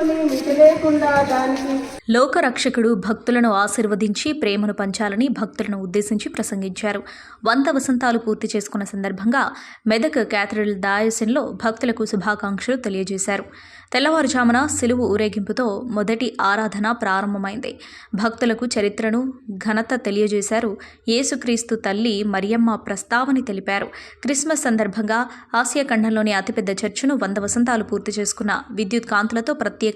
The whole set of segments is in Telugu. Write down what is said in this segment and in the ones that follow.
హృదయంలోని మితి లేకుండా దానికి లోకరక్షకుడు భక్తులను ఆశీర్వదించి ప్రేమను పంచాలని భక్తులను ఉద్దేశించి ప్రసంగించారు. 100 వసంతాలు పూర్తి చేసుకున్న సందర్భంగా మెదక్ క్యాథడ్రల్ డయాసిస్లో భక్తులకు శుభాకాంక్షలు తెలియజేశారు. తెల్లవారుజామున సిలువు ఊరేగింపుతో మొదటి ఆరాధన ప్రారంభమైంది. భక్తులకు చరిత్రను, ఘనత తెలియజేశారు. యేసుక్రీస్తు తల్లి మరియమ్మ ప్రస్తావన తెలిపారు. క్రిస్మస్ సందర్భంగా ఆసియా ఖండంలోని అతిపెద్ద చర్చును 100 వసంతాలు పూర్తి చేసుకున్న విద్యుత్ కాంతులతో ప్రత్యేక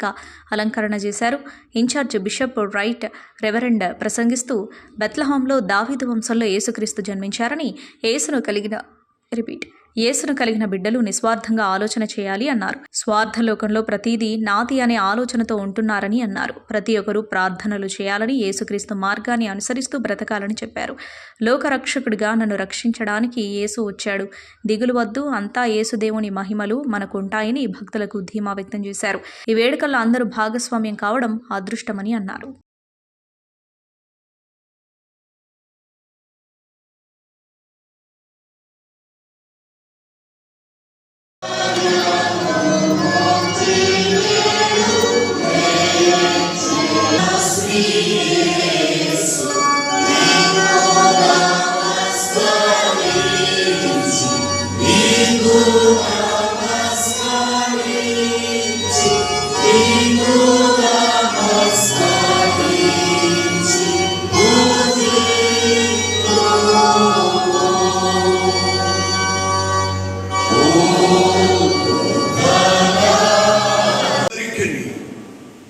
అలంకరణ చేశారు. ఇన్ఛార్జ్ బిషప్ రైట్ రెవరెండ్ ప్రసంగిస్తూ బెత్లెహేంలో దావీదు వంశంలో యేసుక్రీస్తు జన్మించారని, యేసును కలిగిన బిడ్డలు నిస్వార్థంగా ఆలోచన చేయాలి అన్నారు. స్వార్థలోకంలో ప్రతిదీ నాది అనే ఆలోచనతో ఉంటున్నారని అన్నారు. ప్రతి ఒక్కరూ ప్రార్థనలు చేయాలని, యేసుక్రీస్తు మార్గాన్ని అనుసరిస్తూ బ్రతకాలని చెప్పారు. లోకరక్షకుడిగా నన్ను రక్షించడానికి యేసు వచ్చాడు. దిగులు వద్దు, అంతా యేసుదేవుని మహిమలు మనకుంటాయని భక్తులకు ధీమా వ్యక్తం చేశారు. ఈ వేడుకల్లో అందరూ భాగస్వామ్యం కావడం అదృష్టమని అన్నారు.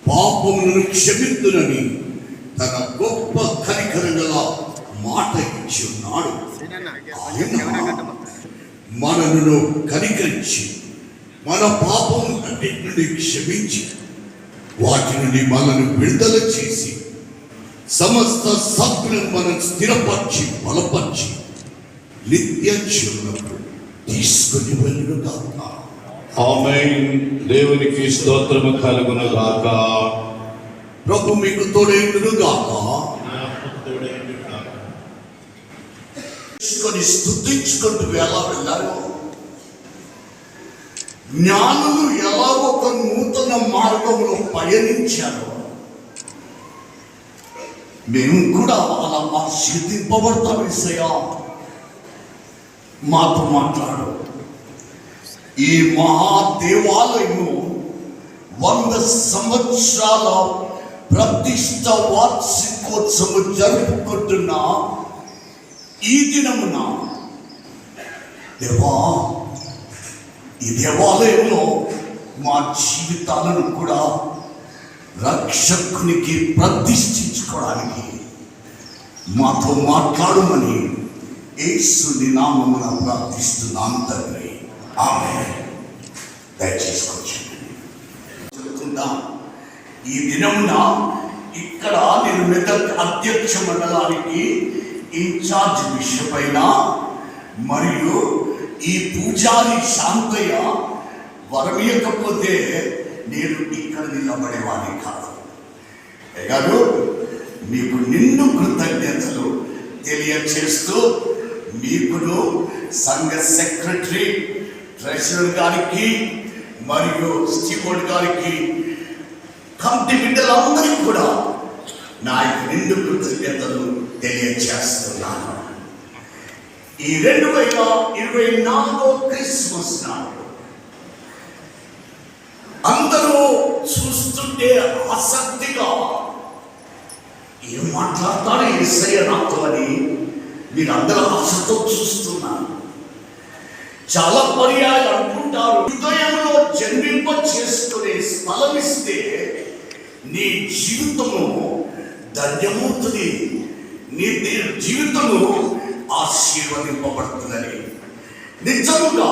పాపములను క్షమించునని తన గొప్ప కనికరం గల మాట ఇచ్చి ఉన్నాడు. ఆయన మనను కనికరించి మన పాపములన్నిటి నుండి క్షమించి వాటి నుండి మనను విడుదల చేసి సమస్త సత్తులను మనం స్థిరపరిచి బలపరిచి నిత్య జీవనకు తీసుకొని వెళ్ళుగాక. ఆమేన్. దేవునికి స్తోత్రము కలుగును గాక. ప్రభు మీకు తోడైండును గాక. స్తుతించుకుంటూ ఎలా వెళ్ళారు? జ్ఞానులు ఎలా ఒక నూతన మార్గంలో పయనించారు, మేము కూడా అలా ఆశీర్వదింపబడతాం. యేసయ్యా మాతో మాట్లాడు. ఈ మహాదేవాలయము 100 సంవత్సరాల ప్రతిష్ట వార్షికోత్సవం జరుపుకుంటున్న ఈ దినమున దేవా, ఈ దేవాలయంలో మా జీవితాలను కూడా రక్షకునికి ప్రతిష్ఠించుకోవడానికి మాతో మాట్లాడమని యేసుని నామమున ప్రార్థిస్తున్నాను తండ్రి. ఆమేన్. దయచేసి చెబుతుందా, ఈ దినమున ఇక్కడ నేను మెదక్ అధ్యక్ష మండలానికి ఇన్ఛార్జ్ బిషప్ అయినా మరియు ఈ పూజారి శాంతయ్య వరమియకపోతే నేను ఇక్కడ నిలబడేవాడిని కాదు. గారు మీకు నిండు కృతజ్ఞతలు తెలియచేస్తూ మీకును సంఘ సెక్రటరీ ట్రెషరర్ గారికి మరియు స్టీవర్డ్ గారికి కమిటీ బిడ్డలందరికీ కూడా నా నిండు కృతజ్ఞతలు తెలియచేస్తున్నాను. ఈ 2024 క్రిస్మస్ నాడు అందరూ చూస్తుంటే ఆసక్తిగా ఏం మాట్లాడతాడు యేసయ్య నాతో అని మీరందరూ ఆశతో చూస్తున్నారు. చాలా పర్యాలు అనుకుంటారు, హృదయంలో జన్మింప చేసుకునే స్థలం ఇస్తే నీ జీవితము ధన్యమవుతుంది, నీ జీవితము ఆశీర్వదింపబడుతుందని. నిజంగా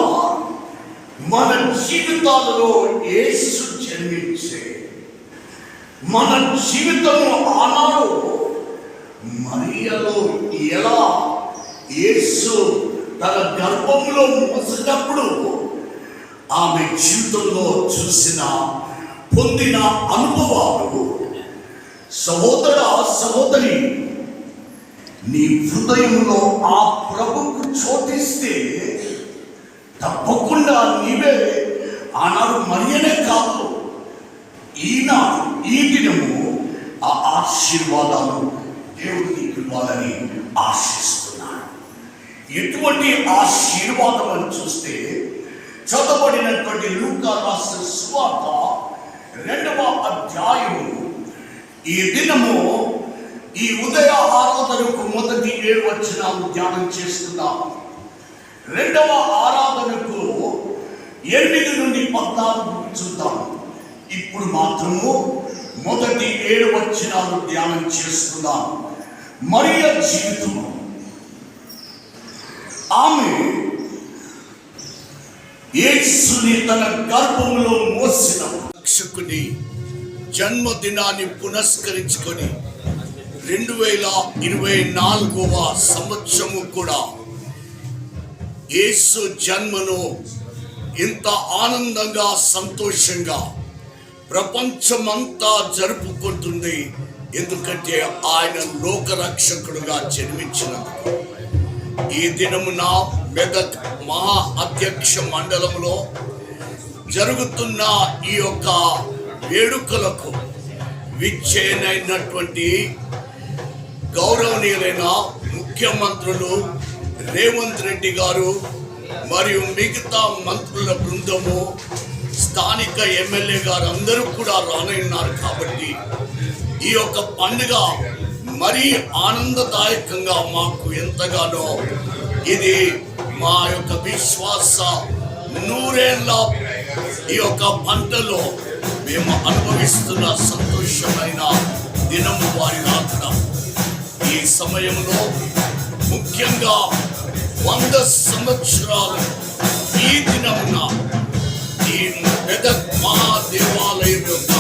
మన జీవితాలలో యేసు జన్మించే మన జీవితము ఆనాడు మరియలో ఎలా యేసు తన గర్భంలో మోసేటప్పుడు ఆమె జీవితంలో చూసిన పొందిన అనుభవాలు, సహోదర సహోదరి, నీ హృదయంలో ఆ ప్రభుకు చోటిస్తే తప్పకుండా నీవే ఆనాడు మరియనే కాదు, ఈ దినము ఆ ఆశీర్వాదాలు దేవుడు నీకు ఇవ్వాలని ఆశిస్తున్నాను. ఎటువంటి ఆశీర్వాదం అని చూస్తే చదవబడినటువంటి లూకా రాసిన సువార్త 2వ అధ్యాయము ఈ దినము ఈ ఉదయ ఆరాధనకు మొదటి 7 వచనాలు ధ్యానం చేస్తున్నాం. 2వ ఆరాధనకు 8 నుండి 14 చూద్దాం. ఇప్పుడు మాత్రము మొదటి 7 వచనాలు ధ్యానం చేస్తున్నాం. మరియ జీవితం. ఆమె యేసుని తన గర్భంలో మోసిన రక్షకుని జన్మదినాన్ని పునస్కరించుకొని 2024వ సంవత్సరము కూడా యేసు జన్మను ఇంత ఆనందంగా సంతోషంగా ప్రపంచమంతా జరుపుకుంటుంది. ఎందుకంటే ఆయన లోకరక్షకుడుగా జన్మించినందుకు. ఈ దినమున మెదక్ మహా అధ్యక్ష మండలంలో జరుగుతున్న ఈ యొక్క వేడుకలకు విచ్చేనైనటువంటి గౌరవనీయులైన ముఖ్యమంత్రులు రేవంత్ రెడ్డి గారు మరియు మిగతా మంత్రుల బృందము, స్థానిక ఎమ్మెల్యే గారు అందరూ కూడా రానున్నారు. కాబట్టి ఈ యొక్క పండుగ మరీ ఆనందదాయకంగా మాకు ఎంతగానో ఇది మా యొక్క విశ్వాస 100 ఏళ్ళ ఈ యొక్క పంటలో మేము అనుభవిస్తున్న సంతోషమైన దినము వారి రాకడ. ఈ సమయంలో ముఖ్యంగా 100 సంవత్సరాలు ఈ దినమున ఈ మెదక్ మహాదేవాలయం యొక్క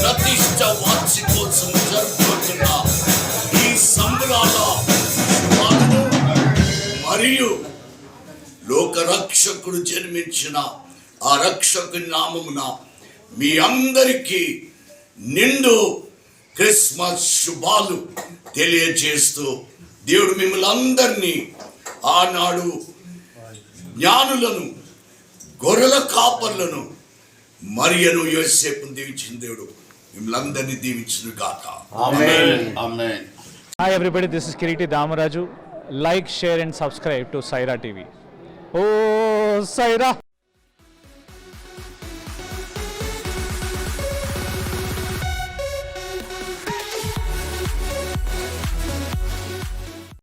ప్రతిష్ట వార్షికోత్సవం జరుపుకుంటున్న ఈ సంబరాల మరియు లోకరక్షకుడు జన్మించిన ఆ రక్షకుని నామమున మీ అందరికీ నిండు క్రిస్మస్ శుభాలు తెలియజేస్తూ దేవుడు మిమ్మల్ని అందరినీ ఆనాడు జ్ఞానులను, గొర్రెల కాపర్లను, మరియను, యోసేపును దీవించిన దేవుడు మిమ్మల్ని అందరినీ దీవించును గాక. ఆమేన్. ఆమేన్. Hi everybody, this is Kiriti Damaraju. Like, share and subscribe to Saira TV. Oh, Saira!